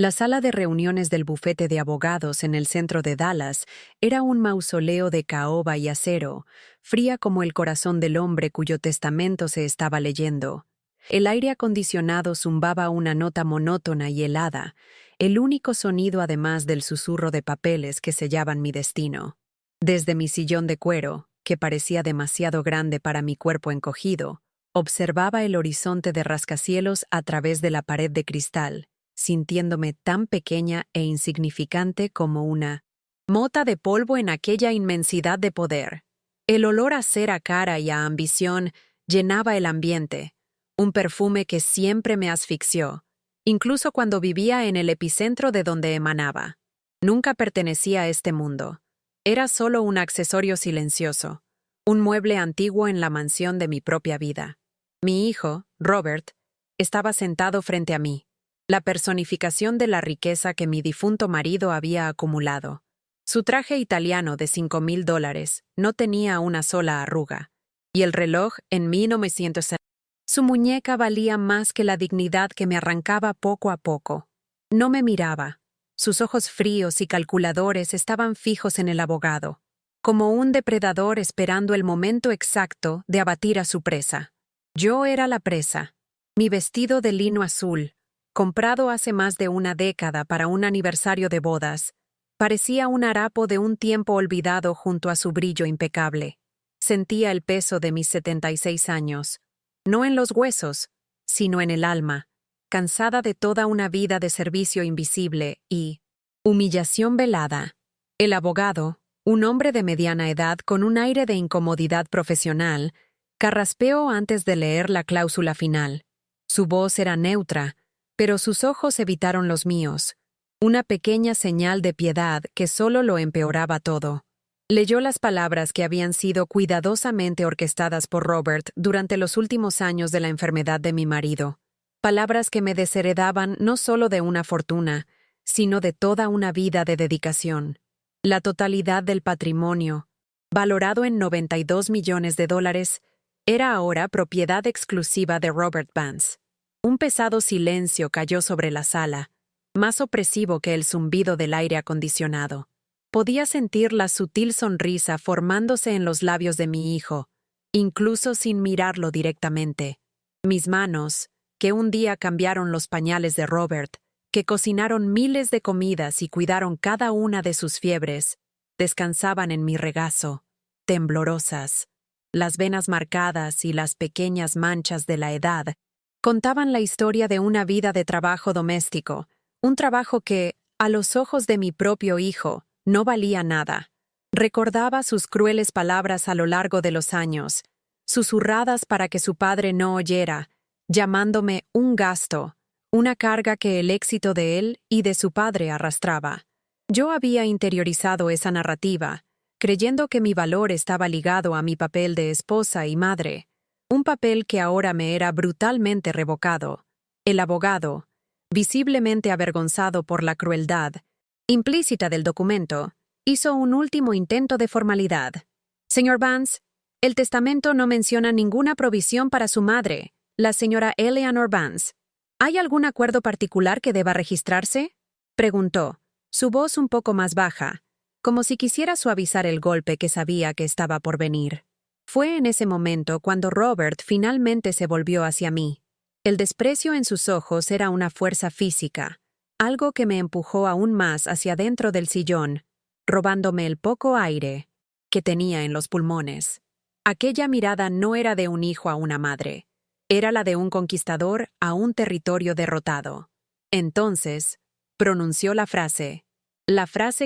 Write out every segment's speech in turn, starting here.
La sala de reuniones del bufete de abogados en el centro de Dallas era un mausoleo de caoba y acero, fría como el corazón del hombre cuyo testamento se estaba leyendo. El aire acondicionado zumbaba una nota monótona y helada, el único sonido además del susurro de papeles que sellaban mi destino. Desde mi sillón de cuero, que parecía demasiado grande para mi cuerpo encogido, observaba el horizonte de rascacielos a través de la pared de cristal, sintiéndome tan pequeña e insignificante como una mota de polvo en aquella inmensidad de poder. El olor a cera cara y a ambición llenaba el ambiente, un perfume que siempre me asfixió, incluso cuando vivía en el epicentro de donde emanaba. Nunca pertenecía a este mundo. Era solo un accesorio silencioso, un mueble antiguo en la mansión de mi propia vida. Mi hijo, Robert, estaba sentado frente a mí, la personificación de la riqueza que mi difunto marido había acumulado. Su traje italiano de $5,000 no tenía una sola arruga, y el reloj en 1960. Su muñeca valía más que la dignidad que me arrancaba poco a poco. No me miraba. Sus ojos fríos y calculadores estaban fijos en el abogado, como un depredador esperando el momento exacto de abatir a su presa. Yo era la presa. Mi vestido de lino azul, comprado hace más de una década para un aniversario de bodas, parecía un harapo de un tiempo olvidado junto a su brillo impecable. Sentía el peso de mis 76 años, no en los huesos, sino en el alma, cansada de toda una vida de servicio invisible y humillación velada. El abogado, un hombre de mediana edad con un aire de incomodidad profesional, carraspeó antes de leer la cláusula final. Su voz era neutra, pero sus ojos evitaron los míos, una pequeña señal de piedad que solo lo empeoraba todo. Leyó las palabras que habían sido cuidadosamente orquestadas por Robert durante los últimos años de la enfermedad de mi marido. Palabras que me desheredaban no solo de una fortuna, sino de toda una vida de dedicación. La totalidad del patrimonio, valorado en $92 millones, era ahora propiedad exclusiva de Robert Vance. Un pesado silencio cayó sobre la sala, más opresivo que el zumbido del aire acondicionado. Podía sentir la sutil sonrisa formándose en los labios de mi hijo, incluso sin mirarlo directamente. Mis manos, que un día cambiaron los pañales de Robert, que cocinaron miles de comidas y cuidaron cada una de sus fiebres, descansaban en mi regazo, temblorosas. Las venas marcadas y las pequeñas manchas de la edad contaban la historia de una vida de trabajo doméstico, un trabajo que, a los ojos de mi propio hijo, no valía nada. Recordaba sus crueles palabras a lo largo de los años, susurradas para que su padre no oyera, llamándome un gasto, una carga que el éxito de él y de su padre arrastraba. Yo había interiorizado esa narrativa, creyendo que mi valor estaba ligado a mi papel de esposa y madre, un papel que ahora me era brutalmente revocado. El abogado, visiblemente avergonzado por la crueldad implícita del documento, hizo un último intento de formalidad. Señor Vance, el testamento no menciona ninguna provisión para su madre, la señora Eleanor Vance. ¿Hay algún acuerdo particular que deba registrarse?, preguntó, su voz un poco más baja, como si quisiera suavizar el golpe que sabía que estaba por venir. Fue en ese momento cuando Robert finalmente se volvió hacia mí. El desprecio en sus ojos era una fuerza física, algo que me empujó aún más hacia dentro del sillón, robándome el poco aire que tenía en los pulmones. Aquella mirada no era de un hijo a una madre, era la de un conquistador a un territorio derrotado. Entonces, pronunció la frase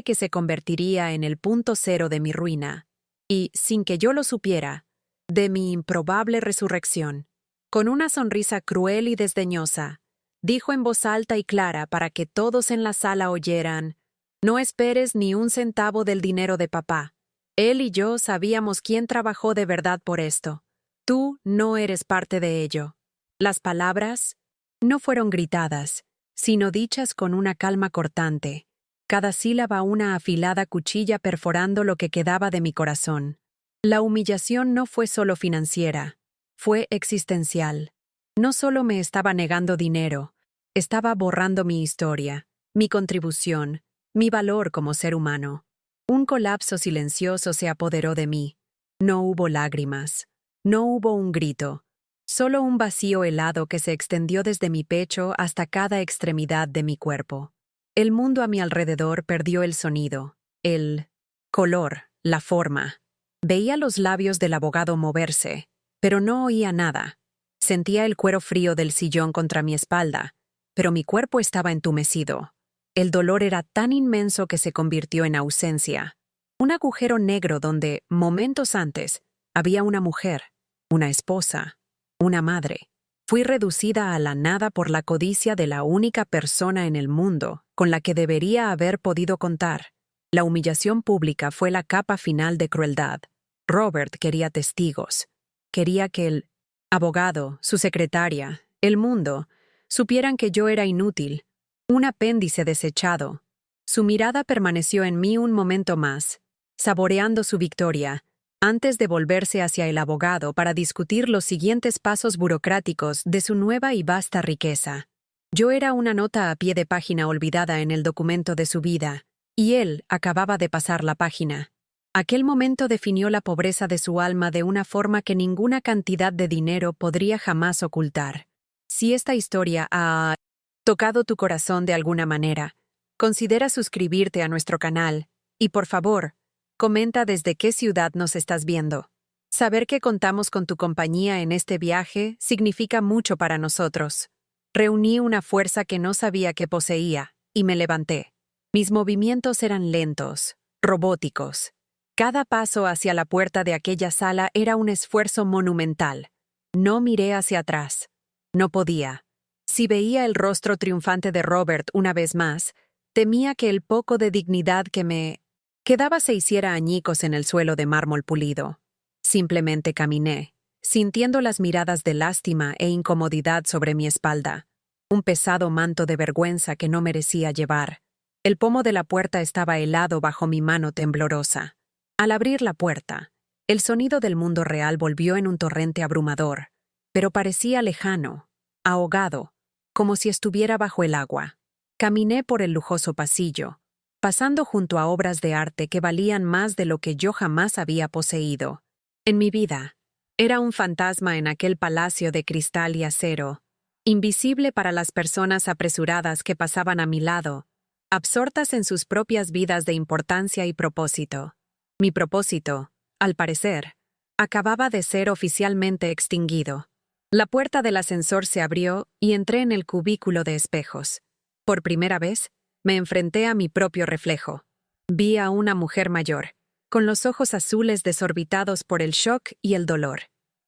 que se convertiría en el punto cero de mi ruina, y, sin que yo lo supiera, de mi improbable resurrección. Con una sonrisa cruel y desdeñosa, dijo en voz alta y clara para que todos en la sala oyeran: «No esperes ni un centavo del dinero de papá. Él y yo sabíamos quién trabajó de verdad por esto. Tú no eres parte de ello». Las palabras no fueron gritadas, sino dichas con una calma cortante, cada sílaba una afilada cuchilla perforando lo que quedaba de mi corazón. La humillación no fue solo financiera, fue existencial. No solo me estaba negando dinero, estaba borrando mi historia, mi contribución, mi valor como ser humano. Un colapso silencioso se apoderó de mí. No hubo lágrimas. No hubo un grito. Solo un vacío helado que se extendió desde mi pecho hasta cada extremidad de mi cuerpo. El mundo a mi alrededor perdió el sonido, el color, la forma. Veía los labios del abogado moverse, pero no oía nada. Sentía el cuero frío del sillón contra mi espalda, pero mi cuerpo estaba entumecido. El dolor era tan inmenso que se convirtió en ausencia. Un agujero negro donde, momentos antes, había una mujer, una esposa, una madre. Fui reducida a la nada por la codicia de la única persona en el mundo con la que debería haber podido contar. La humillación pública fue la capa final de crueldad. Robert quería testigos. Quería que el abogado, su secretaria, el mundo, supieran que yo era inútil, un apéndice desechado. Su mirada permaneció en mí un momento más, saboreando su victoria, antes de volverse hacia el abogado para discutir los siguientes pasos burocráticos de su nueva y vasta riqueza. Yo era una nota a pie de página olvidada en el documento de su vida, y él acababa de pasar la página. Aquel momento definió la pobreza de su alma de una forma que ninguna cantidad de dinero podría jamás ocultar. Si esta historia ha tocado tu corazón de alguna manera, considera suscribirte a nuestro canal y, por favor, comenta desde qué ciudad nos estás viendo. Saber que contamos con tu compañía en este viaje significa mucho para nosotros. Reuní una fuerza que no sabía que poseía y me levanté. Mis movimientos eran lentos, robóticos. Cada paso hacia la puerta de aquella sala era un esfuerzo monumental. No miré hacia atrás. No podía. Si veía el rostro triunfante de Robert una vez más, temía que el poco de dignidad que me quedaba se hiciera añicos en el suelo de mármol pulido. Simplemente caminé, sintiendo las miradas de lástima e incomodidad sobre mi espalda. Un pesado manto de vergüenza que no merecía llevar. El pomo de la puerta estaba helado bajo mi mano temblorosa. Al abrir la puerta, el sonido del mundo real volvió en un torrente abrumador, pero parecía lejano, ahogado, como si estuviera bajo el agua. Caminé por el lujoso pasillo, pasando junto a obras de arte que valían más de lo que yo jamás había poseído. En mi vida, era un fantasma en aquel palacio de cristal y acero, invisible para las personas apresuradas que pasaban a mi lado, absortas en sus propias vidas de importancia y propósito. Mi propósito, al parecer, acababa de ser oficialmente extinguido. La puerta del ascensor se abrió y entré en el cubículo de espejos. Por primera vez, me enfrenté a mi propio reflejo. Vi a una mujer mayor, con los ojos azules desorbitados por el shock y el dolor.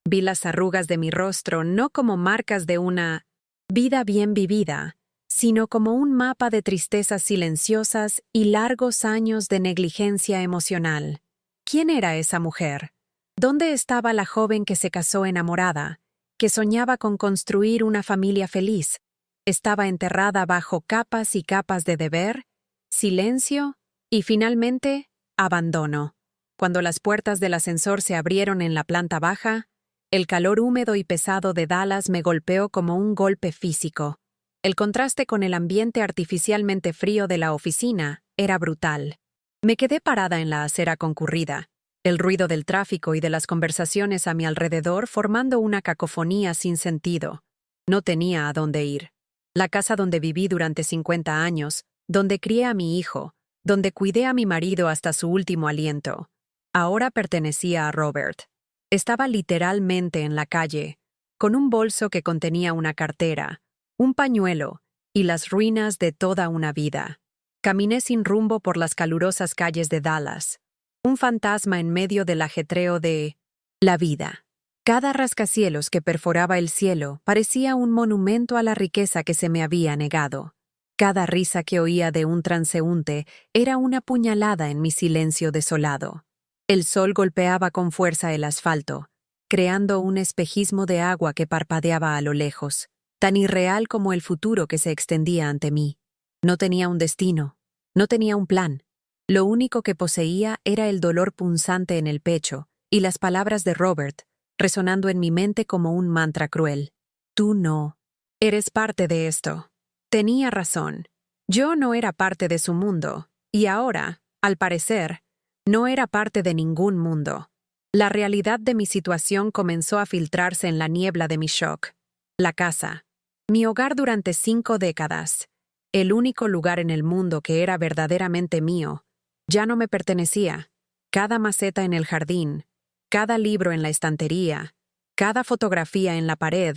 Vi las arrugas de mi rostro no como marcas de una vida bien vivida, sino como un mapa de tristezas silenciosas y largos años de negligencia emocional. ¿Quién era esa mujer? ¿Dónde estaba la joven que se casó enamorada, que soñaba con construir una familia feliz? Estaba enterrada bajo capas y capas de deber, silencio y, finalmente, abandono. Cuando las puertas del ascensor se abrieron en la planta baja, el calor húmedo y pesado de Dallas me golpeó como un golpe físico. El contraste con el ambiente artificialmente frío de la oficina era brutal. Me quedé parada en la acera concurrida, el ruido del tráfico y de las conversaciones a mi alrededor formando una cacofonía sin sentido. No tenía a dónde ir. La casa donde viví durante 50 años, donde crié a mi hijo, donde cuidé a mi marido hasta su último aliento, ahora pertenecía a Robert. Estaba literalmente en la calle, con un bolso que contenía una cartera, un pañuelo y las ruinas de toda una vida. Caminé sin rumbo por las calurosas calles de Dallas, un fantasma en medio del ajetreo de la vida. Cada rascacielos que perforaba el cielo parecía un monumento a la riqueza que se me había negado. Cada risa que oía de un transeúnte era una puñalada en mi silencio desolado. El sol golpeaba con fuerza el asfalto, creando un espejismo de agua que parpadeaba a lo lejos, tan irreal como el futuro que se extendía ante mí. No tenía un destino, no tenía un plan. Lo único que poseía era el dolor punzante en el pecho y las palabras de Robert, resonando en mi mente como un mantra cruel. Tú no. Eres parte de esto. Tenía razón. Yo no era parte de su mundo, y ahora, al parecer, no era parte de ningún mundo. La realidad de mi situación comenzó a filtrarse en la niebla de mi shock. La casa. Mi hogar durante 5 décadas. El único lugar en el mundo que era verdaderamente mío. Ya no me pertenecía. Cada maceta en el jardín, cada libro en la estantería, cada fotografía en la pared,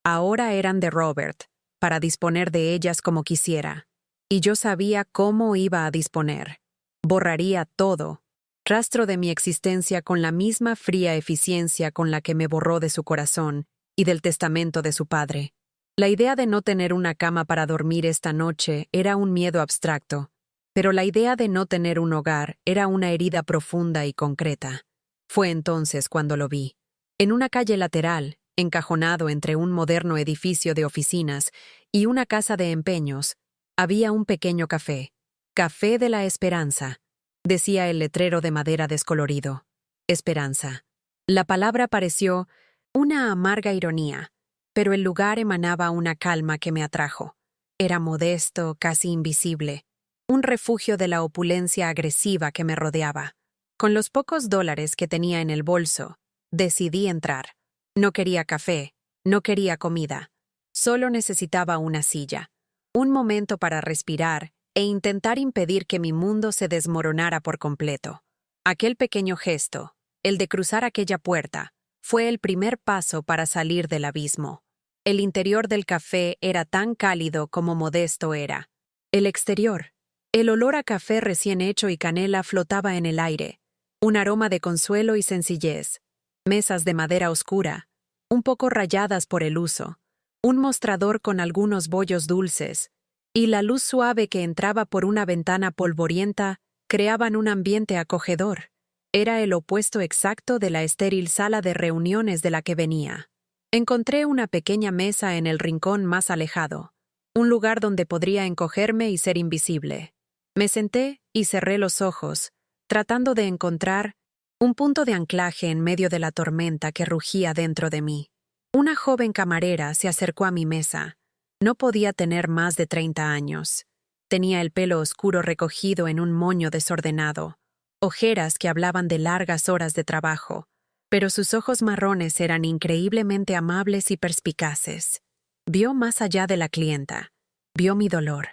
ahora eran de Robert, para disponer de ellas como quisiera. Y yo sabía cómo iba a disponer. Borraría todo, rastro de mi existencia con la misma fría eficiencia con la que me borró de su corazón y del testamento de su padre. La idea de no tener una cama para dormir esta noche era un miedo abstracto, pero la idea de no tener un hogar era una herida profunda y concreta. Fue entonces cuando lo vi. En una calle lateral, encajonado entre un moderno edificio de oficinas y una casa de empeños, había un pequeño café. Café de la Esperanza, decía el letrero de madera descolorido. Esperanza. La palabra pareció una amarga ironía, pero el lugar emanaba una calma que me atrajo. Era modesto, casi invisible, un refugio de la opulencia agresiva que me rodeaba. Con los pocos dólares que tenía en el bolso, decidí entrar. No quería café, no quería comida. Solo necesitaba una silla, un momento para respirar e intentar impedir que mi mundo se desmoronara por completo. Aquel pequeño gesto, el de cruzar aquella puerta, fue el primer paso para salir del abismo. El interior del café era tan cálido como modesto era. El exterior. El olor a café recién hecho y canela flotaba en el aire. Un aroma de consuelo y sencillez. Mesas de madera oscura, un poco rayadas por el uso. Un mostrador con algunos bollos dulces. Y la luz suave que entraba por una ventana polvorienta creaban un ambiente acogedor. Era el opuesto exacto de la estéril sala de reuniones de la que venía. Encontré una pequeña mesa en el rincón más alejado, un lugar donde podría encogerme y ser invisible. Me senté y cerré los ojos, tratando de encontrar un punto de anclaje en medio de la tormenta que rugía dentro de mí. Una joven camarera se acercó a mi mesa. No podía tener más de 30 años. Tenía el pelo oscuro recogido en un moño desordenado, ojeras que hablaban de largas horas de trabajo, pero sus ojos marrones eran increíblemente amables y perspicaces. Vio más allá de la clienta. Vio mi dolor.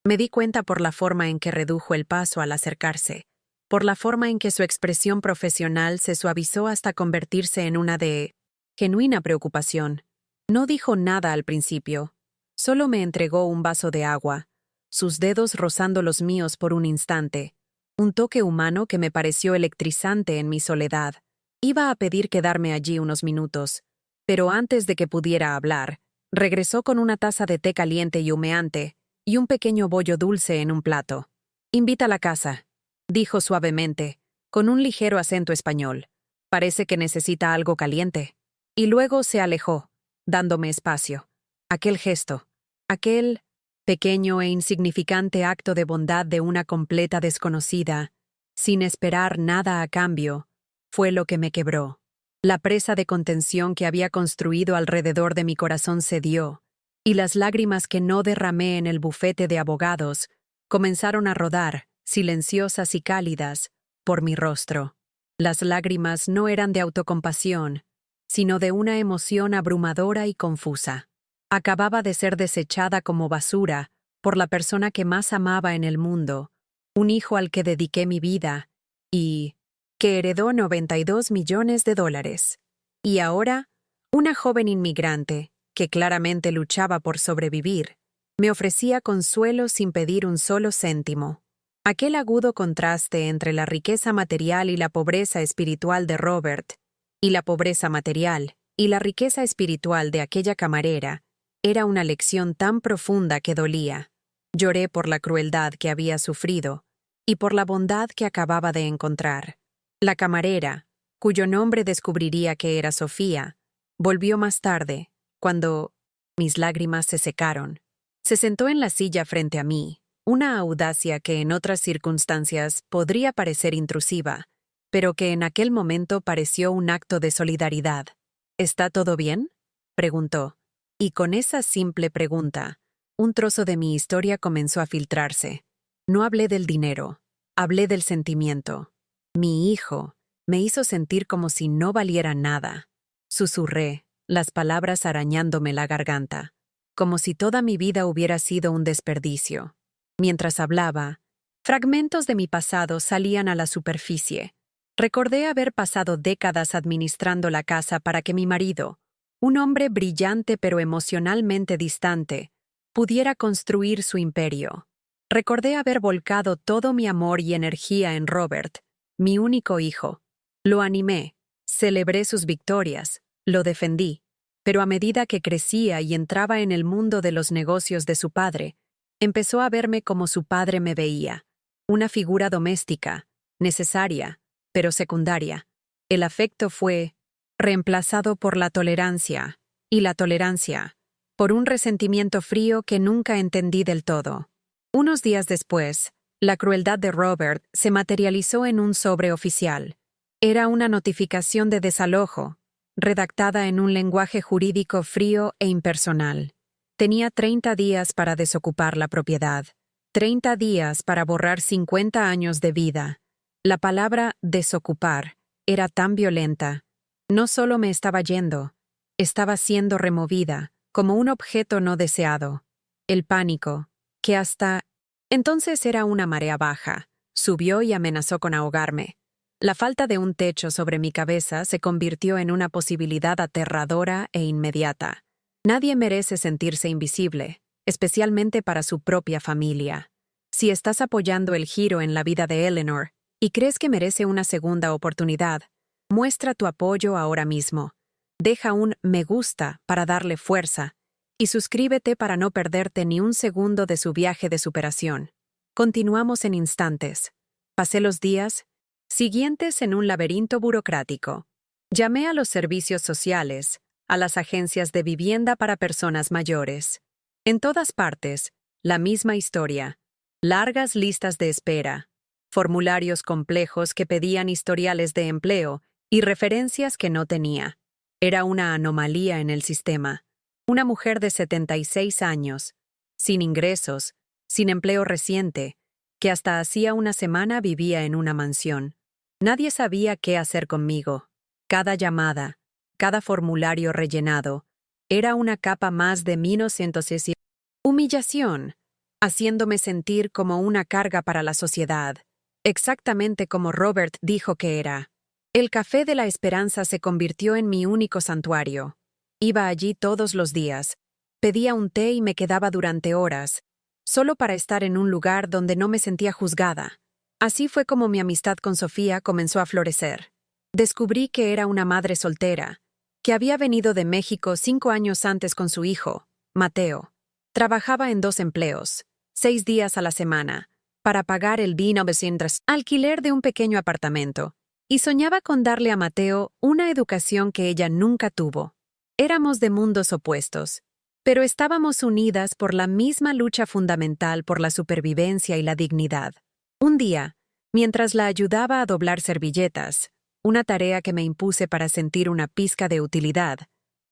Me di cuenta por la forma en que redujo el paso al acercarse, por la forma en que su expresión profesional se suavizó hasta convertirse en una de genuina preocupación. No dijo nada al principio. Solo me entregó un vaso de agua, sus dedos rozando los míos por un instante, un toque humano que me pareció electrizante en mi soledad. Iba a pedir quedarme allí unos minutos, pero antes de que pudiera hablar, regresó con una taza de té caliente y humeante y un pequeño bollo dulce en un plato. «Invita a la casa», dijo suavemente, con un ligero acento español. «Parece que necesita algo caliente». Y luego se alejó, dándome espacio. Aquel gesto, aquel pequeño e insignificante acto de bondad de una completa desconocida, sin esperar nada a cambio, fue lo que me quebró. La presa de contención que había construido alrededor de mi corazón cedió, y las lágrimas que no derramé en el bufete de abogados comenzaron a rodar, silenciosas y cálidas, por mi rostro. Las lágrimas no eran de autocompasión, sino de una emoción abrumadora y confusa. Acababa de ser desechada como basura por la persona que más amaba en el mundo, un hijo al que dediqué mi vida, y que heredó 92 millones de dólares. Y ahora, una joven inmigrante, que claramente luchaba por sobrevivir, me ofrecía consuelo sin pedir un solo céntimo. Aquel agudo contraste entre la riqueza material y la pobreza espiritual de Robert, y la pobreza material y la riqueza espiritual de aquella camarera, era una lección tan profunda que dolía. Lloré por la crueldad que había sufrido y por la bondad que acababa de encontrar. La camarera, cuyo nombre descubriría que era Sofía, volvió más tarde, cuando mis lágrimas se secaron. Se sentó en la silla frente a mí, una audacia que en otras circunstancias podría parecer intrusiva, pero que en aquel momento pareció un acto de solidaridad. «¿Está todo bien?», preguntó. Y con esa simple pregunta, Un trozo de mi historia comenzó a filtrarse. No hablé del dinero, hablé del sentimiento. Mi hijo me hizo sentir como si no valiera nada. Susurré, las palabras arañándome la garganta, como si toda mi vida hubiera sido un desperdicio. Mientras hablaba, fragmentos de mi pasado salían a la superficie. Recordé haber pasado décadas administrando la casa para que mi marido, un hombre brillante pero emocionalmente distante, pudiera construir su imperio. Recordé haber volcado todo mi amor y energía en Robert, mi único hijo. Lo animé, celebré sus victorias, lo defendí, pero a medida que crecía y entraba en el mundo de los negocios de su padre, empezó a verme como su padre me veía, una figura doméstica, necesaria, pero secundaria. El afecto fue reemplazado por la tolerancia, y la tolerancia, por un resentimiento frío que nunca entendí del todo. Unos días después, la crueldad de Robert se materializó en un sobre oficial. Era una notificación de desalojo, redactada en un lenguaje jurídico frío e impersonal. Tenía 30 días para desocupar la propiedad, 30 días para borrar 50 años de vida. La palabra desocupar era tan violenta. No solo me estaba yendo, estaba siendo removida, como un objeto no deseado. El pánico, que hasta entonces era una marea baja, subió y amenazó con ahogarme. La falta de un techo sobre mi cabeza se convirtió en una posibilidad aterradora e inmediata. Nadie merece sentirse invisible, especialmente para su propia familia. Si estás apoyando el giro en la vida de Eleanor y crees que merece una segunda oportunidad, muestra tu apoyo ahora mismo. Deja un me gusta para darle fuerza y suscríbete para no perderte ni un segundo de su viaje de superación. Continuamos en instantes. Pasé los días siguientes en un laberinto burocrático. Llamé a los servicios sociales, a las agencias de vivienda para personas mayores. En todas partes, la misma historia. Largas listas de espera, formularios complejos que pedían historiales de empleo y referencias que no tenía. Era una anomalía en el sistema. Una mujer de 76 años, sin ingresos, sin empleo reciente, que hasta hacía una semana vivía en una mansión. Nadie sabía qué hacer conmigo. Cada llamada, cada formulario rellenado, era una capa más de mi inocencia. Humillación, haciéndome sentir como una carga para la sociedad, exactamente como Robert dijo que era. El Café de la Esperanza se convirtió en mi único santuario. Iba allí todos los días, pedía un té y me quedaba durante horas, solo para estar en un lugar donde no me sentía juzgada. Así fue como mi amistad con Sofía comenzó a florecer. Descubrí que era una madre soltera, que había venido de México 5 años antes con su hijo, Mateo. Trabajaba en 2 empleos, 6 días a la semana, para pagar el alquiler de un pequeño apartamento, y soñaba con darle a Mateo una educación que ella nunca tuvo. Éramos de mundos opuestos, pero estábamos unidas por la misma lucha fundamental por la supervivencia y la dignidad. Un día, mientras la ayudaba a doblar servilletas, una tarea que me impuse para sentir una pizca de utilidad,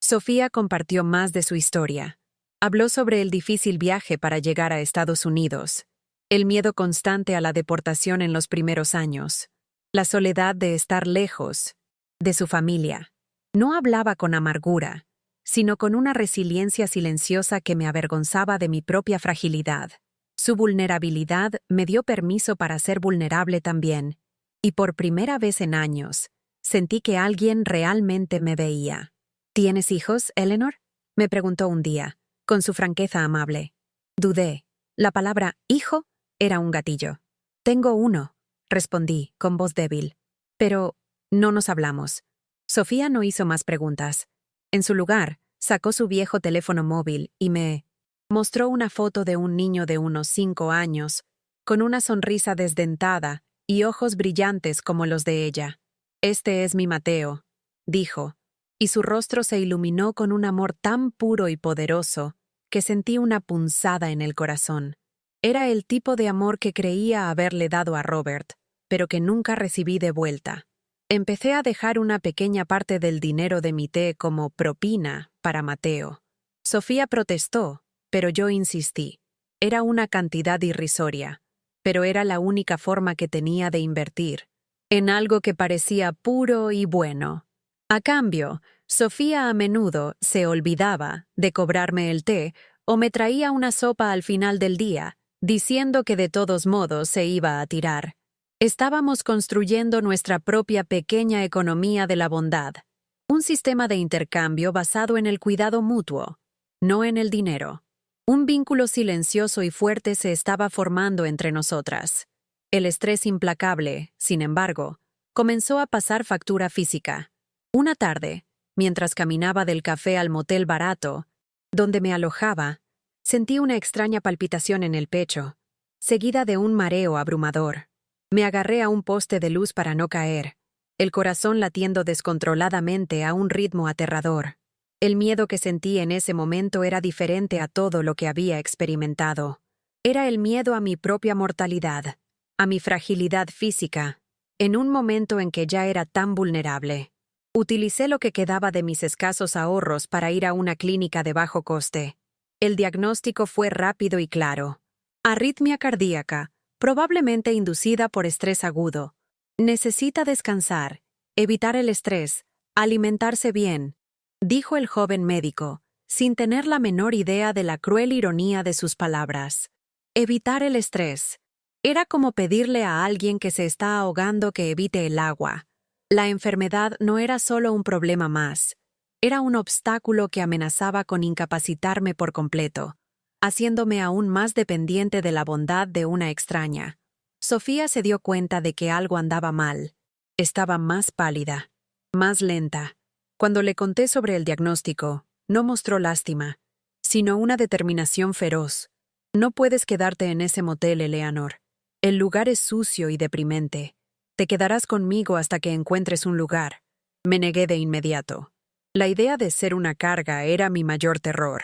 Sofía compartió más de su historia. Habló sobre el difícil viaje para llegar a Estados Unidos, el miedo constante a la deportación en los primeros años, la soledad de estar lejos de su familia. No hablaba con amargura, sino con una resiliencia silenciosa que me avergonzaba de mi propia fragilidad. Su vulnerabilidad me dio permiso para ser vulnerable también, y por primera vez en años, sentí que alguien realmente me veía. ¿Tienes hijos, Eleanor?, me preguntó un día, con su franqueza amable. Dudé. La palabra hijo era un gatillo. Tengo uno, respondí, con voz débil. Pero no nos hablamos. Sofía no hizo más preguntas. En su lugar, sacó su viejo teléfono móvil y me mostró una foto de un niño de unos 5 años, con una sonrisa desdentada y ojos brillantes como los de ella. Este es mi Mateo, dijo, y su rostro se iluminó con un amor tan puro y poderoso que sentí una punzada en el corazón. Era el tipo de amor que creía haberle dado a Robert, pero que nunca recibí de vuelta. Empecé a dejar una pequeña parte del dinero de mi té como propina para Mateo. Sofía protestó, pero yo insistí. Era una cantidad irrisoria, pero era la única forma que tenía de invertir en algo que parecía puro y bueno. A cambio, Sofía a menudo se olvidaba de cobrarme el té o me traía una sopa al final del día, diciendo que de todos modos se iba a tirar. Estábamos construyendo nuestra propia pequeña economía de la bondad, un sistema de intercambio basado en el cuidado mutuo, no en el dinero. Un vínculo silencioso y fuerte se estaba formando entre nosotras. El estrés implacable, sin embargo, comenzó a pasar factura física. Una tarde, mientras caminaba del café al motel barato, donde me alojaba, sentí una extraña palpitación en el pecho, seguida de un mareo abrumador. Me agarré a un poste de luz para no caer, el corazón latiendo descontroladamente a un ritmo aterrador. El miedo que sentí en ese momento era diferente a todo lo que había experimentado. Era el miedo a mi propia mortalidad, a mi fragilidad física, en un momento en que ya era tan vulnerable. Utilicé lo que quedaba de mis escasos ahorros para ir a una clínica de bajo coste. El diagnóstico fue rápido y claro. Arritmia cardíaca, probablemente inducida por estrés agudo. Necesita descansar, evitar el estrés, alimentarse bien, dijo el joven médico, sin tener la menor idea de la cruel ironía de sus palabras. Evitar el estrés. Era como pedirle a alguien que se está ahogando que evite el agua. La enfermedad no era solo un problema más, era un obstáculo que amenazaba con incapacitarme por completo, haciéndome aún más dependiente de la bondad de una extraña. Sofía se dio cuenta de que algo andaba mal. Estaba más pálida, más lenta. Cuando le conté sobre el diagnóstico, no mostró lástima, sino una determinación feroz. No puedes quedarte en ese motel, Eleanor. El lugar es sucio y deprimente. Te quedarás conmigo hasta que encuentres un lugar. Me negué de inmediato. La idea de ser una carga era mi mayor terror,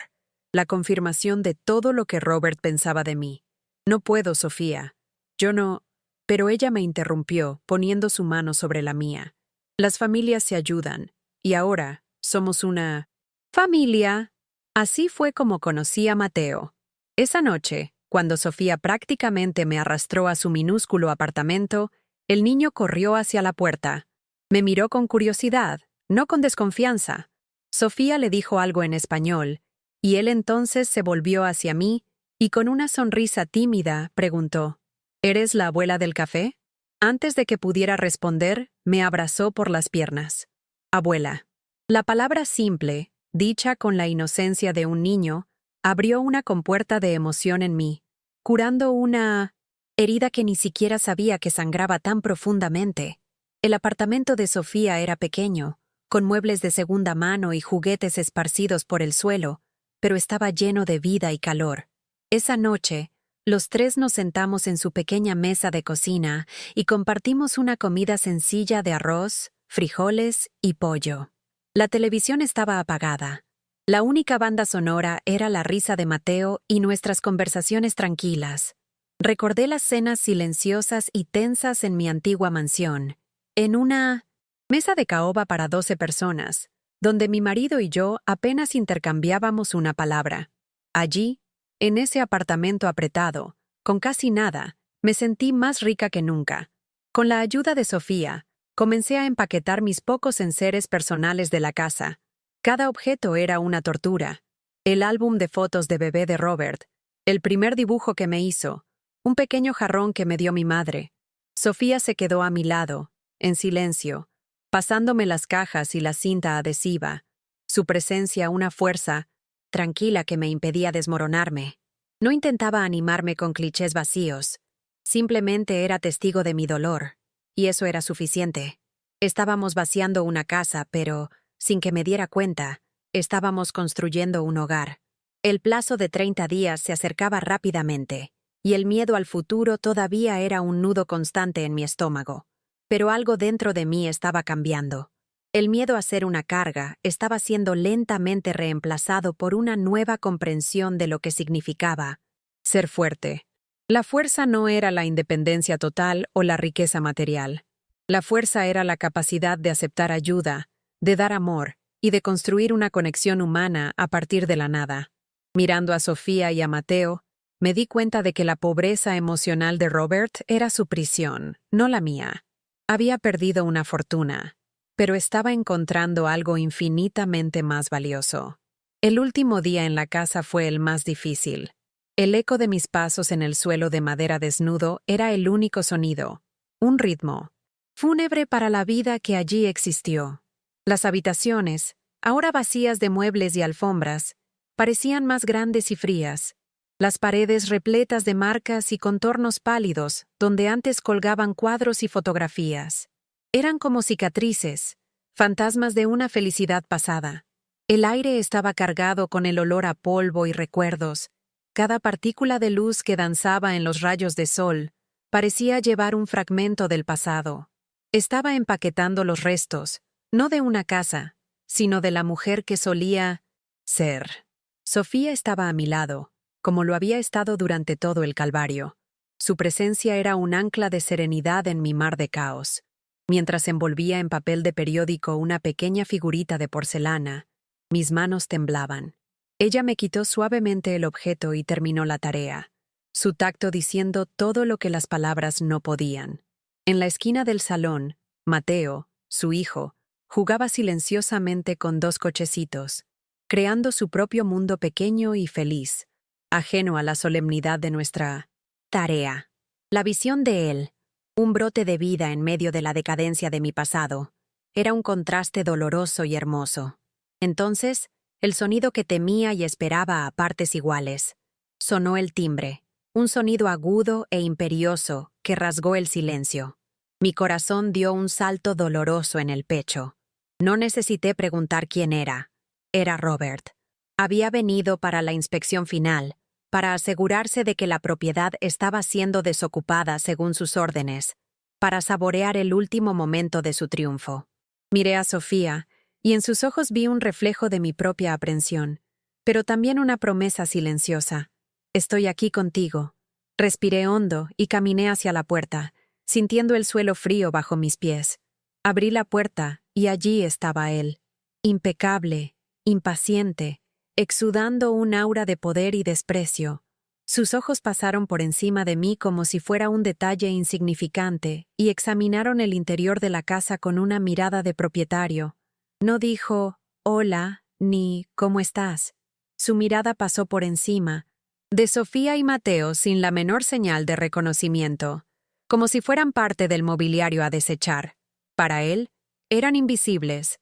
la confirmación de todo lo que Robert pensaba de mí. No puedo, Sofía. Yo no... Pero ella me interrumpió, poniendo su mano sobre la mía. Las familias se ayudan, y ahora somos una... familia. Así fue como conocí a Mateo. Esa noche, cuando Sofía prácticamente me arrastró a su minúsculo apartamento, el niño corrió hacia la puerta. Me miró con curiosidad, no con desconfianza. Sofía le dijo algo en español, y él entonces se volvió hacia mí y con una sonrisa tímida preguntó, ¿eres la abuela del café? Antes de que pudiera responder, me abrazó por las piernas. Abuela. La palabra simple, dicha con la inocencia de un niño, abrió una compuerta de emoción en mí, curando una herida que ni siquiera sabía que sangraba tan profundamente. El apartamento de Sofía era pequeño, con muebles de segunda mano y juguetes esparcidos por el suelo, pero estaba lleno de vida y calor. Esa noche, los tres nos sentamos en su pequeña mesa de cocina y compartimos una comida sencilla de arroz, frijoles y pollo. La televisión estaba apagada. La única banda sonora era la risa de Mateo y nuestras conversaciones tranquilas. Recordé las cenas silenciosas y tensas en mi antigua mansión, en una mesa de caoba para 12 personas, donde mi marido y yo apenas intercambiábamos una palabra. Allí, en ese apartamento apretado, con casi nada, me sentí más rica que nunca. Con la ayuda de Sofía, comencé a empaquetar mis pocos enseres personales de la casa. Cada objeto era una tortura. El álbum de fotos de bebé de Robert, el primer dibujo que me hizo, un pequeño jarrón que me dio mi madre. Sofía se quedó a mi lado, en silencio, pasándome las cajas y la cinta adhesiva. Su presencia una fuerza tranquila que me impedía desmoronarme. No intentaba animarme con clichés vacíos. Simplemente era testigo de mi dolor, y eso era suficiente. Estábamos vaciando una casa, pero, sin que me diera cuenta, estábamos construyendo un hogar. El plazo de 30 días se acercaba rápidamente, y el miedo al futuro todavía era un nudo constante en mi estómago. Pero algo dentro de mí estaba cambiando. El miedo a ser una carga estaba siendo lentamente reemplazado por una nueva comprensión de lo que significaba ser fuerte. La fuerza no era la independencia total o la riqueza material. La fuerza era la capacidad de aceptar ayuda, de dar amor y de construir una conexión humana a partir de la nada. Mirando a Sofía y a Mateo, me di cuenta de que la pobreza emocional de Robert era su prisión, no la mía. Había perdido una fortuna, pero estaba encontrando algo infinitamente más valioso. El último día en la casa fue el más difícil. El eco de mis pasos en el suelo de madera desnudo era el único sonido, un ritmo, fúnebre para la vida que allí existió. Las habitaciones, ahora vacías de muebles y alfombras, parecían más grandes y frías. Las paredes repletas de marcas y contornos pálidos, donde antes colgaban cuadros y fotografías. Eran como cicatrices, fantasmas de una felicidad pasada. El aire estaba cargado con el olor a polvo y recuerdos. Cada partícula de luz que danzaba en los rayos de sol parecía llevar un fragmento del pasado. Estaba empaquetando los restos, no de una casa, sino de la mujer que solía ser. Sofía estaba a mi lado, como lo había estado durante todo el calvario. Su presencia era un ancla de serenidad en mi mar de caos. Mientras envolvía en papel de periódico una pequeña figurita de porcelana, mis manos temblaban. Ella me quitó suavemente el objeto y terminó la tarea, su tacto diciendo todo lo que las palabras no podían. En la esquina del salón, Mateo, su hijo, jugaba silenciosamente con dos cochecitos, creando su propio mundo pequeño y feliz, ajeno a la solemnidad de nuestra tarea. La visión de él, un brote de vida en medio de la decadencia de mi pasado, era un contraste doloroso y hermoso. Entonces, el sonido que temía y esperaba a partes iguales. Sonó el timbre, un sonido agudo e imperioso que rasgó el silencio. Mi corazón dio un salto doloroso en el pecho. No necesité preguntar quién era. Era Robert. Había venido para la inspección final, para asegurarse de que la propiedad estaba siendo desocupada según sus órdenes, para saborear el último momento de su triunfo. Miré a Sofía, y en sus ojos vi un reflejo de mi propia aprensión, pero también una promesa silenciosa. Estoy aquí contigo. Respiré hondo y caminé hacia la puerta, sintiendo el suelo frío bajo mis pies. Abrí la puerta y allí estaba él, impecable, impaciente, exudando un aura de poder y desprecio. Sus ojos pasaron por encima de mí como si fuera un detalle insignificante y examinaron el interior de la casa con una mirada de propietario. No dijo, hola, ni, ¿cómo estás? Su mirada pasó por encima, de Sofía y Mateo sin la menor señal de reconocimiento, como si fueran parte del mobiliario a desechar. Para él, eran invisibles,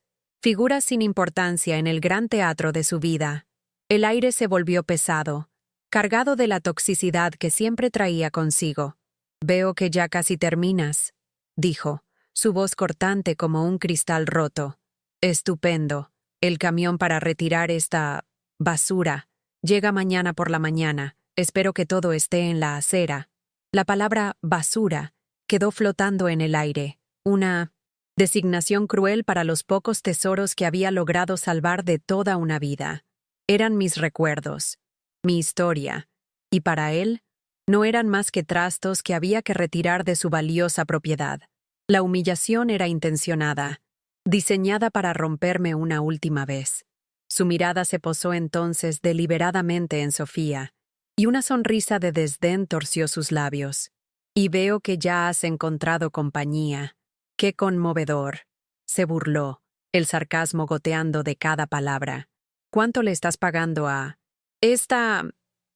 figuras sin importancia en el gran teatro de su vida. El aire se volvió pesado, cargado de la toxicidad que siempre traía consigo. Veo que ya casi terminas, dijo, su voz cortante como un cristal roto. Estupendo. El camión para retirar esta basura llega mañana por la mañana. Espero que todo esté en la acera. La palabra basura quedó flotando en el aire, una designación cruel para los pocos tesoros que había logrado salvar de toda una vida. Eran mis recuerdos, mi historia, y para él, no eran más que trastos que había que retirar de su valiosa propiedad. La humillación era intencionada, diseñada para romperme una última vez. Su mirada se posó entonces deliberadamente en Sofía, y una sonrisa de desdén torció sus labios. Y veo que ya has encontrado compañía. ¡Qué conmovedor! Se burló, el sarcasmo goteando de cada palabra. ¿Cuánto le estás pagando a esta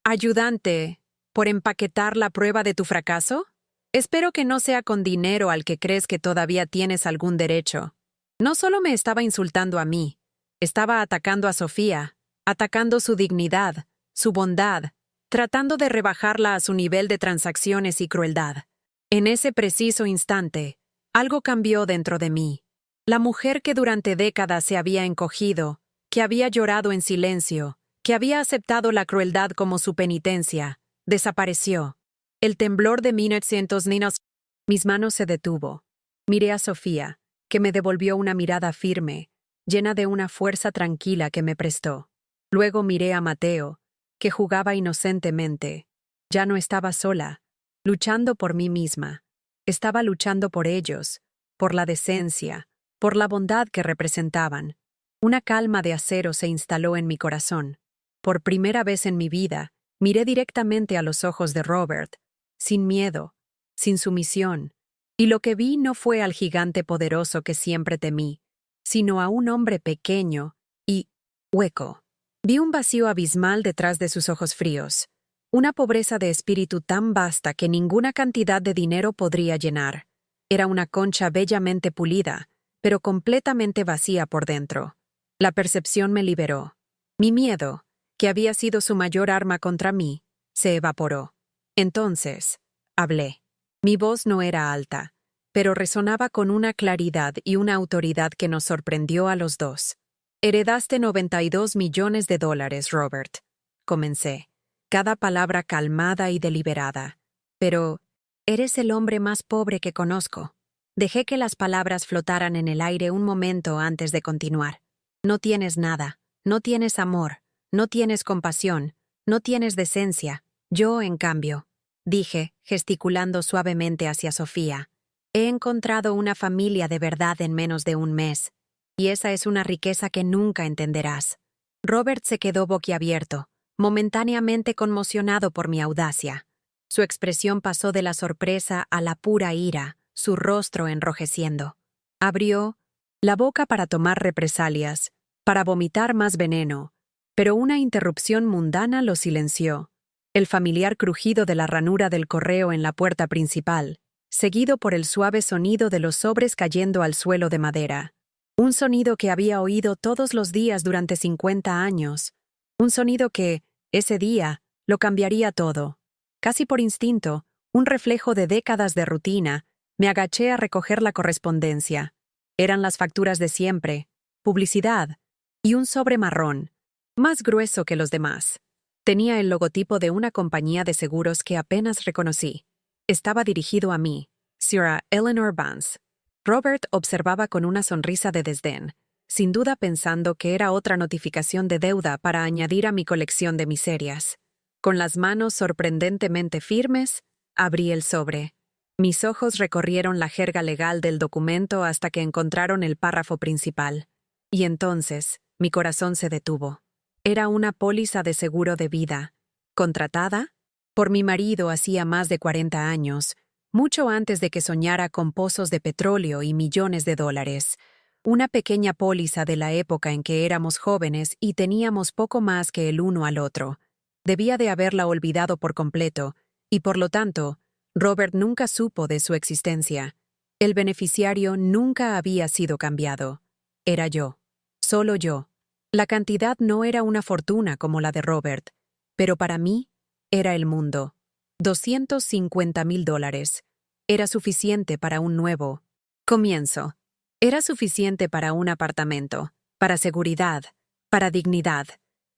ayudante por empaquetar la prueba de tu fracaso? Espero que no sea con dinero al que crees que todavía tienes algún derecho. No solo me estaba insultando a mí, estaba atacando a Sofía, atacando su dignidad, su bondad, tratando de rebajarla a su nivel de transacciones y crueldad. En ese preciso instante, algo cambió dentro de mí. La mujer que durante décadas se había encogido, que había llorado en silencio, que había aceptado la crueldad como su penitencia, desapareció. El temblor de 1900 niños. Mis manos se detuvo. Miré a Sofía, que me devolvió una mirada firme, llena de una fuerza tranquila que me prestó. Luego miré a Mateo, que jugaba inocentemente. Ya no estaba sola, luchando por mí misma. Estaba luchando por ellos, por la decencia, por la bondad que representaban. Una calma de acero se instaló en mi corazón. Por primera vez en mi vida, miré directamente a los ojos de Robert, sin miedo, sin sumisión, y lo que vi no fue al gigante poderoso que siempre temí, sino a un hombre pequeño y hueco. Vi un vacío abismal detrás de sus ojos fríos, una pobreza de espíritu tan vasta que ninguna cantidad de dinero podría llenar. Era una concha bellamente pulida, pero completamente vacía por dentro. La percepción me liberó. Mi miedo, que había sido su mayor arma contra mí, se evaporó. Entonces, hablé. Mi voz no era alta, pero resonaba con una claridad y una autoridad que nos sorprendió a los dos. Heredaste $92 millones, Robert. Comencé, cada palabra calmada y deliberada. Pero, eres el hombre más pobre que conozco. Dejé que las palabras flotaran en el aire un momento antes de continuar. No tienes nada, no tienes amor, no tienes compasión, no tienes decencia. Yo, en cambio, dije, gesticulando suavemente hacia Sofía, he encontrado una familia de verdad en menos de un mes, y esa es una riqueza que nunca entenderás. Robert se quedó boquiabierto, momentáneamente conmocionado por mi audacia. Su expresión pasó de la sorpresa a la pura ira, su rostro enrojeciendo. Abrió la boca para tomar represalias, para vomitar más veneno, pero una interrupción mundana lo silenció. El familiar crujido de la ranura del correo en la puerta principal, seguido por el suave sonido de los sobres cayendo al suelo de madera. Un sonido que había oído todos los días durante 50 años. Un sonido que, ese día, lo cambiaría todo. Casi por instinto, un reflejo de décadas de rutina, me agaché a recoger la correspondencia. Eran las facturas de siempre, publicidad, y un sobre marrón, más grueso que los demás. Tenía el logotipo de una compañía de seguros que apenas reconocí. Estaba dirigido a mí, Sra. Eleanor Vance. Robert observaba con una sonrisa de desdén, sin duda pensando que era otra notificación de deuda para añadir a mi colección de miserias. Con las manos sorprendentemente firmes, abrí el sobre. Mis ojos recorrieron la jerga legal del documento hasta que encontraron el párrafo principal. Y entonces, mi corazón se detuvo. Era una póliza de seguro de vida, contratada por mi marido hacía más de 40 años, mucho antes de que soñara con pozos de petróleo y millones de dólares. Una pequeña póliza de la época en que éramos jóvenes y teníamos poco más que el uno al otro. Debía de haberla olvidado por completo, y por lo tanto, Robert nunca supo de su existencia. El beneficiario nunca había sido cambiado. Era yo. Solo yo. La cantidad no era una fortuna como la de Robert, pero para mí era el mundo. $250,000. Era suficiente para un nuevo comienzo. Era suficiente para un apartamento, para seguridad, para dignidad.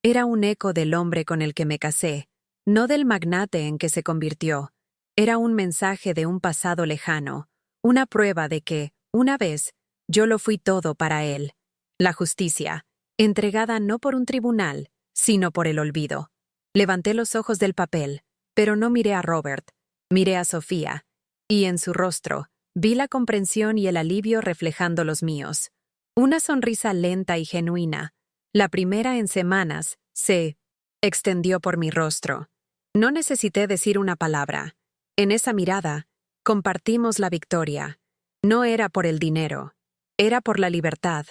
Era un eco del hombre con el que me casé, no del magnate en que se convirtió. Era un mensaje de un pasado lejano, una prueba de que, una vez, yo lo fui todo para él. La justicia, entregada no por un tribunal, sino por el olvido. Levanté los ojos del papel, pero no miré a Robert, miré a Sofía, y en su rostro vi la comprensión y el alivio reflejando los míos. Una sonrisa lenta y genuina, la primera en semanas, se extendió por mi rostro. No necesité decir una palabra. En esa mirada, compartimos la victoria. No era por el dinero, era por la libertad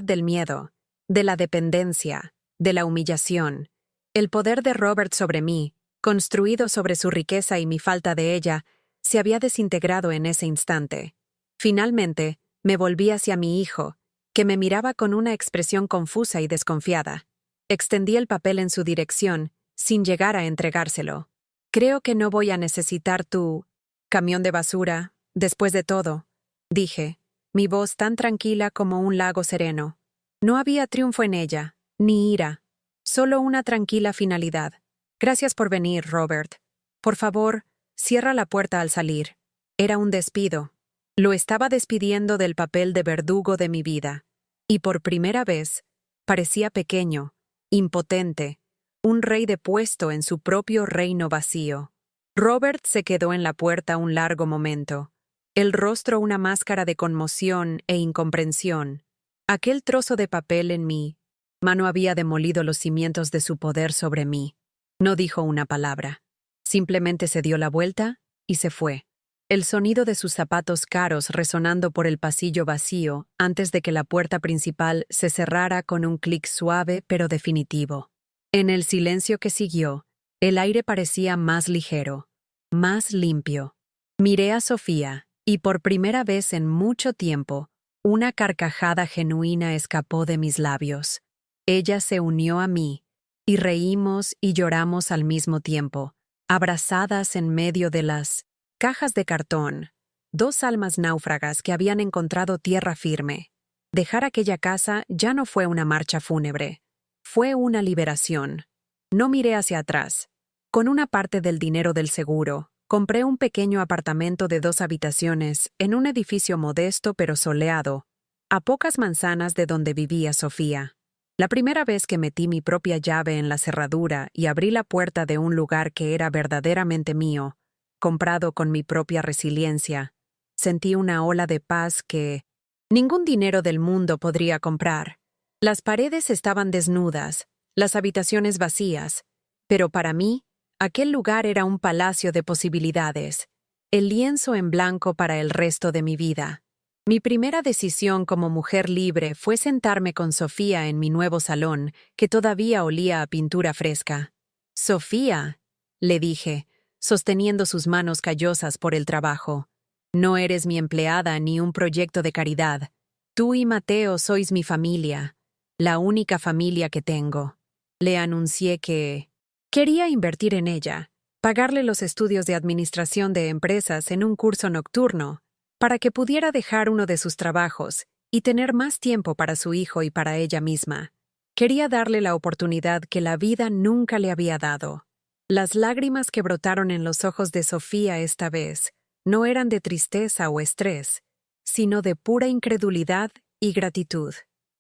del miedo, de la dependencia, de la humillación. El poder de Robert sobre mí, construido sobre su riqueza y mi falta de ella, se había desintegrado en ese instante. Finalmente, me volví hacia mi hijo, que me miraba con una expresión confusa y desconfiada. Extendí el papel en su dirección, sin llegar a entregárselo. Creo que no voy a necesitar tu camión de basura, después de todo, dije, mi voz tan tranquila como un lago sereno. No había triunfo en ella, ni ira, solo una tranquila finalidad. Gracias por venir, Robert. Por favor, cierra la puerta al salir. Era un despido. Lo estaba despidiendo del papel de verdugo de mi vida. Y por primera vez, parecía pequeño, impotente, un rey depuesto en su propio reino vacío. Robert se quedó en la puerta un largo momento, el rostro una máscara de conmoción e incomprensión. Aquel trozo de papel en mi Mano había demolido los cimientos de su poder sobre mí. No dijo una palabra. Simplemente se dio la vuelta y se fue. El sonido de sus zapatos caros resonando por el pasillo vacío antes de que la puerta principal se cerrara con un clic suave pero definitivo. En el silencio que siguió, el aire parecía más ligero, más limpio. Miré a Sofía, y por primera vez en mucho tiempo, una carcajada genuina escapó de mis labios. Ella se unió a mí, y reímos y lloramos al mismo tiempo, abrazadas en medio de las cajas de cartón, dos almas náufragas que habían encontrado tierra firme. Dejar aquella casa ya no fue una marcha fúnebre, fue una liberación. No miré hacia atrás. Con una parte del dinero del seguro, compré un pequeño apartamento de 2 habitaciones en un edificio modesto pero soleado, a pocas manzanas de donde vivía Sofía. La primera vez que metí mi propia llave en la cerradura y abrí la puerta de un lugar que era verdaderamente mío, comprado con mi propia resiliencia, sentí una ola de paz que ningún dinero del mundo podría comprar. Las paredes estaban desnudas, las habitaciones vacías, pero para mí, aquel lugar era un palacio de posibilidades, el lienzo en blanco para el resto de mi vida. Mi primera decisión como mujer libre fue sentarme con Sofía en mi nuevo salón, que todavía olía a pintura fresca. «Sofía», le dije, sosteniendo sus manos callosas por el trabajo, «no eres mi empleada ni un proyecto de caridad. Tú y Mateo sois mi familia, la única familia que tengo». Le anuncié que quería invertir en ella, pagarle los estudios de administración de empresas en un curso nocturno, para que pudiera dejar uno de sus trabajos y tener más tiempo para su hijo y para ella misma. Quería darle la oportunidad que la vida nunca le había dado. Las lágrimas que brotaron en los ojos de Sofía esta vez no eran de tristeza o estrés, sino de pura incredulidad y gratitud.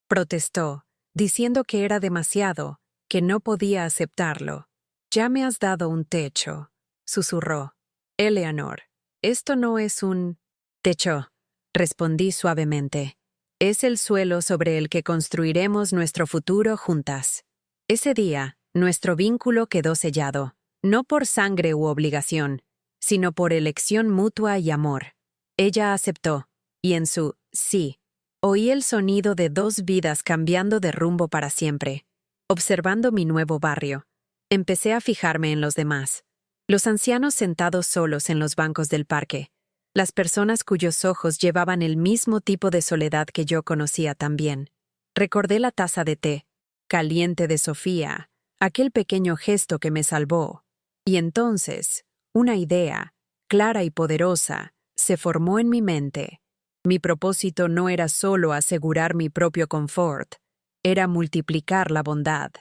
Protestó, diciendo que era demasiado, que no podía aceptarlo. «Ya me has dado un techo», susurró. «Eleanor, esto no es un techo», respondí suavemente. «Es el suelo sobre el que construiremos nuestro futuro juntas». Ese día, nuestro vínculo quedó sellado, no por sangre u obligación, sino por elección mutua y amor. Ella aceptó, y en su sí, oí el sonido de 2 vidas cambiando de rumbo para siempre. Observando mi nuevo barrio, empecé a fijarme en los demás. Los ancianos sentados solos en los bancos del parque, las personas cuyos ojos llevaban el mismo tipo de soledad que yo conocía también. Recordé la taza de té, caliente de Sofía, aquel pequeño gesto que me salvó. Y entonces, una idea, clara y poderosa, se formó en mi mente. Mi propósito no era solo asegurar mi propio confort, era multiplicar la bondad.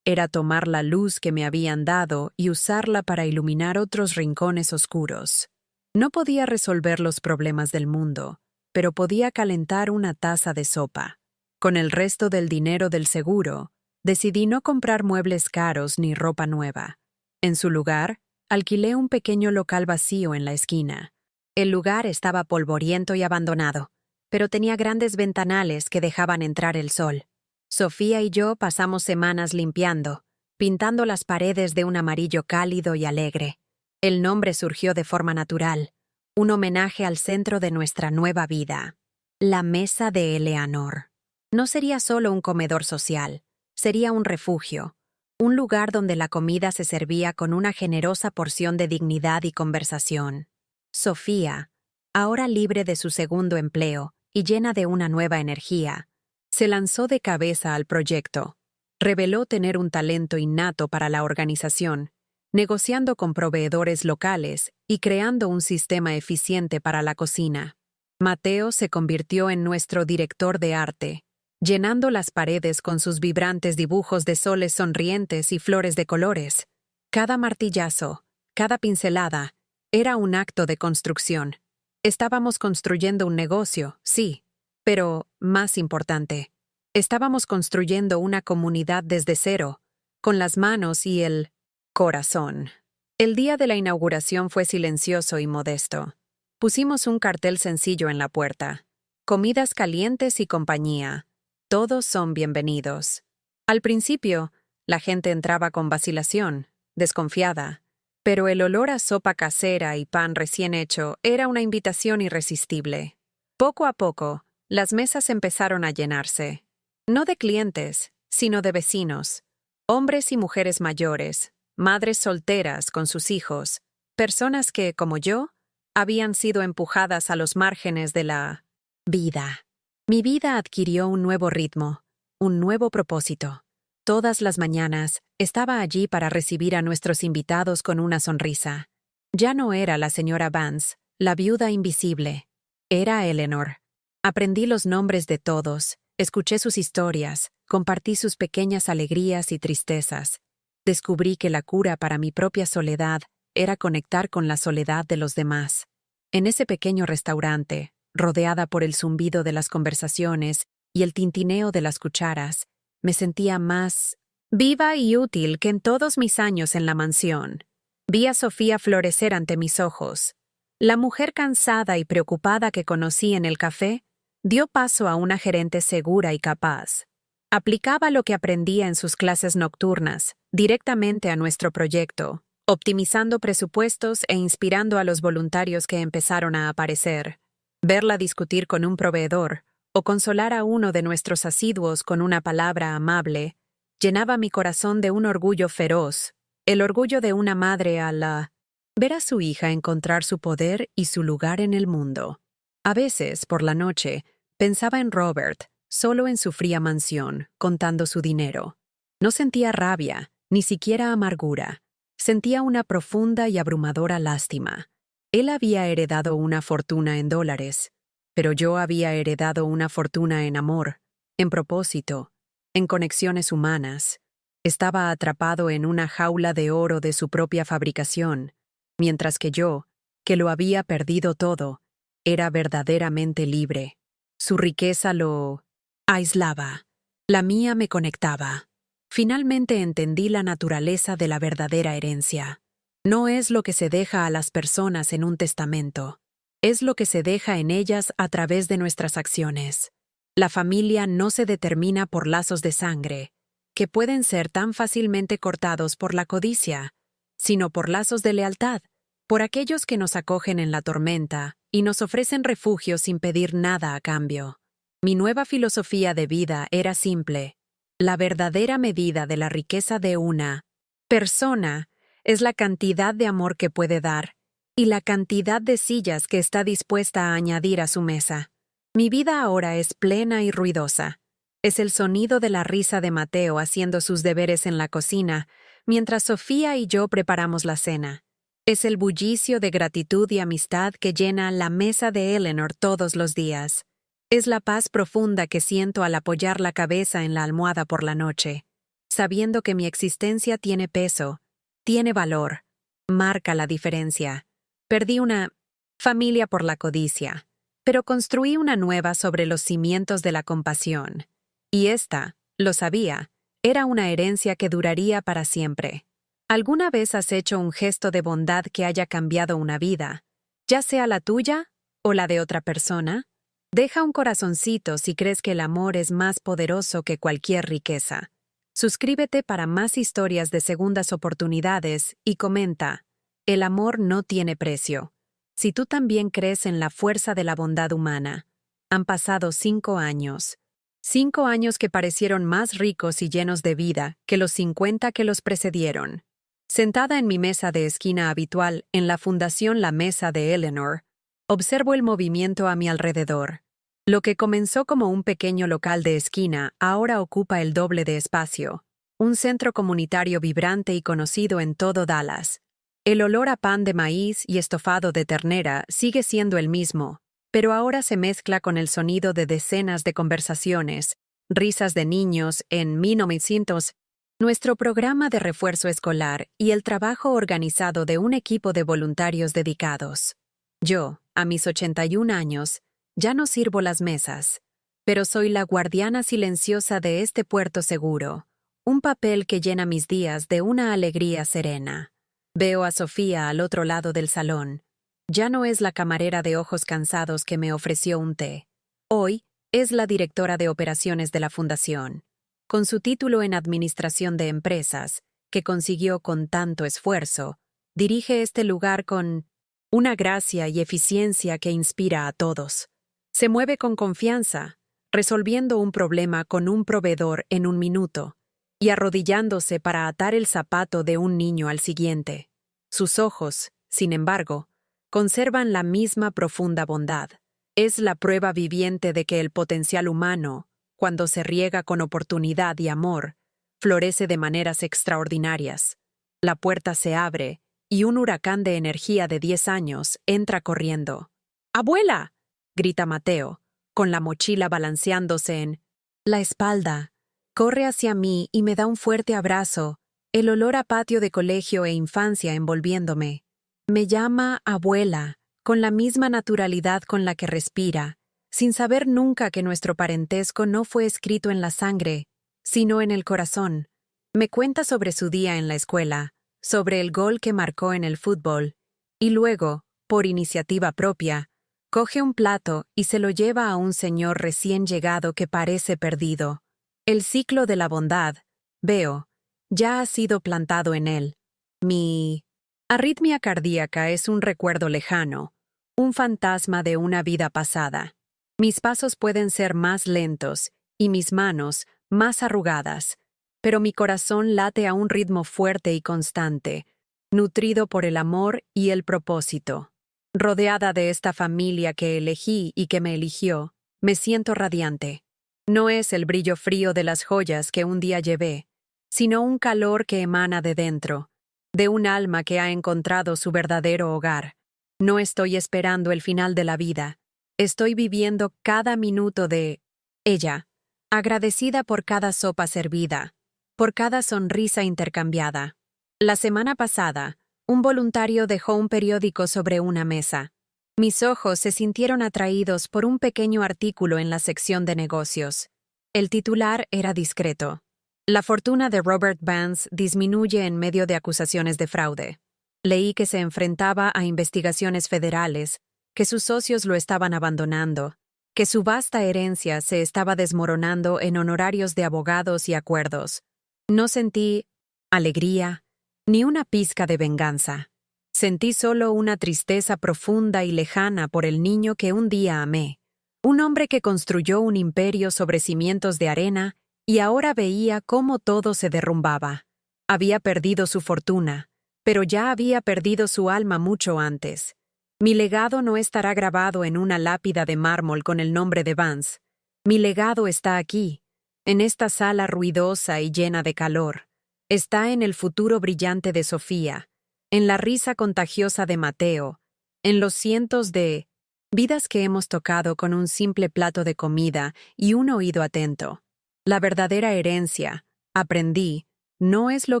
Era tomar la luz que me habían dado y usarla para iluminar otros rincones oscuros. No podía resolver los problemas del mundo, pero podía calentar una taza de sopa. Con el resto del dinero del seguro, decidí no comprar muebles caros ni ropa nueva. En su lugar, alquilé un pequeño local vacío en la esquina. El lugar estaba polvoriento y abandonado, pero tenía grandes ventanales que dejaban entrar el sol. Sofía y yo pasamos semanas limpiando, pintando las paredes de un amarillo cálido y alegre. El nombre surgió de forma natural, un homenaje al centro de nuestra nueva vida, la mesa de Eleanor. No sería solo un comedor social, sería un refugio, un lugar donde la comida se servía con una generosa porción de dignidad y conversación. Sofía, ahora libre de su segundo empleo y llena de una nueva energía, se lanzó de cabeza al proyecto. Reveló tener un talento innato para la organización, negociando con proveedores locales y creando un sistema eficiente para la cocina. Mateo se convirtió en nuestro director de arte, llenando las paredes con sus vibrantes dibujos de soles sonrientes y flores de colores. Cada martillazo, cada pincelada, era un acto de construcción. Estábamos construyendo un negocio, sí, pero, más importante, estábamos construyendo una comunidad desde cero, con las manos y el corazón. El día de la inauguración fue silencioso y modesto. Pusimos un cartel sencillo en la puerta: comidas calientes y compañía. Todos son bienvenidos. Al principio, la gente entraba con vacilación, desconfiada, pero el olor a sopa casera y pan recién hecho era una invitación irresistible. Poco a poco, las mesas empezaron a llenarse, no de clientes, sino de vecinos, hombres y mujeres mayores, madres solteras con sus hijos, personas que, como yo, habían sido empujadas a los márgenes de la vida. Mi vida adquirió un nuevo ritmo, un nuevo propósito. Todas las mañanas estaba allí para recibir a nuestros invitados con una sonrisa. Ya no era la señora Vance, la viuda invisible. Era Eleanor. Aprendí los nombres de todos, escuché sus historias, compartí sus pequeñas alegrías y tristezas. Descubrí que la cura para mi propia soledad era conectar con la soledad de los demás. En ese pequeño restaurante, rodeada por el zumbido de las conversaciones y el tintineo de las cucharas, me sentía más viva y útil que en todos mis años en la mansión. Vi a Sofía florecer ante mis ojos. La mujer cansada y preocupada que conocí en el café dio paso a una gerente segura y capaz. Aplicaba lo que aprendía en sus clases nocturnas directamente a nuestro proyecto, optimizando presupuestos e inspirando a los voluntarios que empezaron a aparecer. Verla discutir con un proveedor o consolar a uno de nuestros asiduos con una palabra amable llenaba mi corazón de un orgullo feroz, el orgullo de una madre al ver a su hija encontrar su poder y su lugar en el mundo. A veces, por la noche, pensaba en Robert, solo en su fría mansión, contando su dinero. No sentía rabia, ni siquiera amargura. Sentía una profunda y abrumadora lástima. Él había heredado una fortuna en dólares, pero yo había heredado una fortuna en amor, en propósito, en conexiones humanas. Estaba atrapado en una jaula de oro de su propia fabricación, mientras que yo, que lo había perdido todo, era verdaderamente libre. Su riqueza lo aislaba. La mía me conectaba. Finalmente entendí la naturaleza de la verdadera herencia. No es lo que se deja a las personas en un testamento. Es lo que se deja en ellas a través de nuestras acciones. La familia no se determina por lazos de sangre, que pueden ser tan fácilmente cortados por la codicia, sino por lazos de lealtad, por aquellos que nos acogen en la tormenta y nos ofrecen refugio sin pedir nada a cambio. Mi nueva filosofía de vida era simple. La verdadera medida de la riqueza de una persona es la cantidad de amor que puede dar y la cantidad de sillas que está dispuesta a añadir a su mesa. Mi vida ahora es plena y ruidosa. Es el sonido de la risa de Mateo haciendo sus deberes en la cocina, mientras Sofía y yo preparamos la cena. Es el bullicio de gratitud y amistad que llena la mesa de Eleanor todos los días. Es la paz profunda que siento al apoyar la cabeza en la almohada por la noche, sabiendo que mi existencia tiene peso, tiene valor, marca la diferencia. Perdí una familia por la codicia, pero construí una nueva sobre los cimientos de la compasión. Y esta, lo sabía, era una herencia que duraría para siempre. ¿Alguna vez has hecho un gesto de bondad que haya cambiado una vida, ya sea la tuya o la de otra persona? Deja un corazoncito si crees que el amor es más poderoso que cualquier riqueza. Suscríbete para más historias de segundas oportunidades y comenta: el amor no tiene precio. Si tú también crees en la fuerza de la bondad humana. Han pasado 5 años. 5 años que parecieron más ricos y llenos de vida que los 50 que los precedieron. Sentada en mi mesa de esquina habitual en la Fundación La Mesa de Eleanor, observo el movimiento a mi alrededor. Lo que comenzó como un pequeño local de esquina ahora ocupa el doble de espacio. Un centro comunitario vibrante y conocido en todo Dallas. El olor a pan de maíz y estofado de ternera sigue siendo el mismo, pero ahora se mezcla con el sonido de decenas de conversaciones, risas de niños en 1900, nuestro programa de refuerzo escolar y el trabajo organizado de un equipo de voluntarios dedicados. Yo, a mis 81 años, ya no sirvo las mesas, pero soy la guardiana silenciosa de este puerto seguro, un papel que llena mis días de una alegría serena. Veo a Sofía al otro lado del salón. Ya no es la camarera de ojos cansados que me ofreció un té. Hoy es la directora de operaciones de la fundación. con su título en Administración de Empresas, que consiguió con tanto esfuerzo, dirige este lugar con una gracia y eficiencia que inspira a todos. Se mueve con confianza, resolviendo un problema con un proveedor en un minuto y arrodillándose para atar el zapato de un niño al siguiente. Sus ojos, sin embargo, conservan la misma profunda bondad. Es la prueba viviente de que el potencial humano, cuando se riega con oportunidad y amor, florece de maneras extraordinarias. La puerta se abre y un huracán de energía de 10 años entra corriendo. ¡Abuela!, grita Mateo, con la mochila balanceándose en la espalda. Corre hacia mí y me da un fuerte abrazo, el olor a patio de colegio e infancia envolviéndome. Me llama abuela, con la misma naturalidad con la que respira, sin saber nunca que nuestro parentesco no fue escrito en la sangre, sino en el corazón. Me cuenta sobre su día en la escuela, sobre el gol que marcó en el fútbol, y luego, por iniciativa propia, coge un plato y se lo lleva a un señor recién llegado que parece perdido. El ciclo de la bondad, veo, ya ha sido plantado en él. Mi arritmia cardíaca es un recuerdo lejano, un fantasma de una vida pasada. Mis pasos pueden ser más lentos y mis manos más arrugadas, pero mi corazón late a un ritmo fuerte y constante, nutrido por el amor y el propósito. Rodeada de esta familia que elegí y que me eligió, me siento radiante. No es el brillo frío de las joyas que un día llevé, sino un calor que emana de dentro, de un alma que ha encontrado su verdadero hogar. No estoy esperando el final de la vida, estoy viviendo cada minuto de ella, agradecida por cada sopa servida, por cada sonrisa intercambiada. La semana pasada, un voluntario dejó un periódico sobre una mesa. Mis ojos se sintieron atraídos por un pequeño artículo en la sección de negocios. El titular era discreto. La fortuna de Robert Vance disminuye en medio de acusaciones de fraude. Leí que se enfrentaba a investigaciones federales, que sus socios lo estaban abandonando, que su vasta herencia se estaba desmoronando en honorarios de abogados y acuerdos. No sentí alegría, ni una pizca de venganza. Sentí solo una tristeza profunda y lejana por el niño que un día amé. Un hombre que construyó un imperio sobre cimientos de arena y ahora veía cómo todo se derrumbaba. Había perdido su fortuna, pero ya había perdido su alma mucho antes. Mi legado no estará grabado en una lápida de mármol con el nombre de Vance. Mi legado está aquí, en esta sala ruidosa y llena de calor. Está en el futuro brillante de Sofía, en la risa contagiosa de Mateo, en los cientos de vidas que hemos tocado con un simple plato de comida y un oído atento. La verdadera herencia, aprendí, no es lo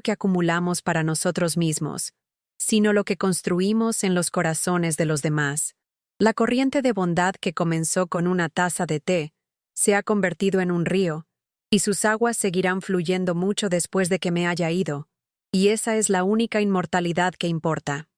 que acumulamos para nosotros mismos, sino lo que construimos en los corazones de los demás. La corriente de bondad que comenzó con una taza de té se ha convertido en un río, y sus aguas seguirán fluyendo mucho después de que me haya ido, y esa es la única inmortalidad que importa.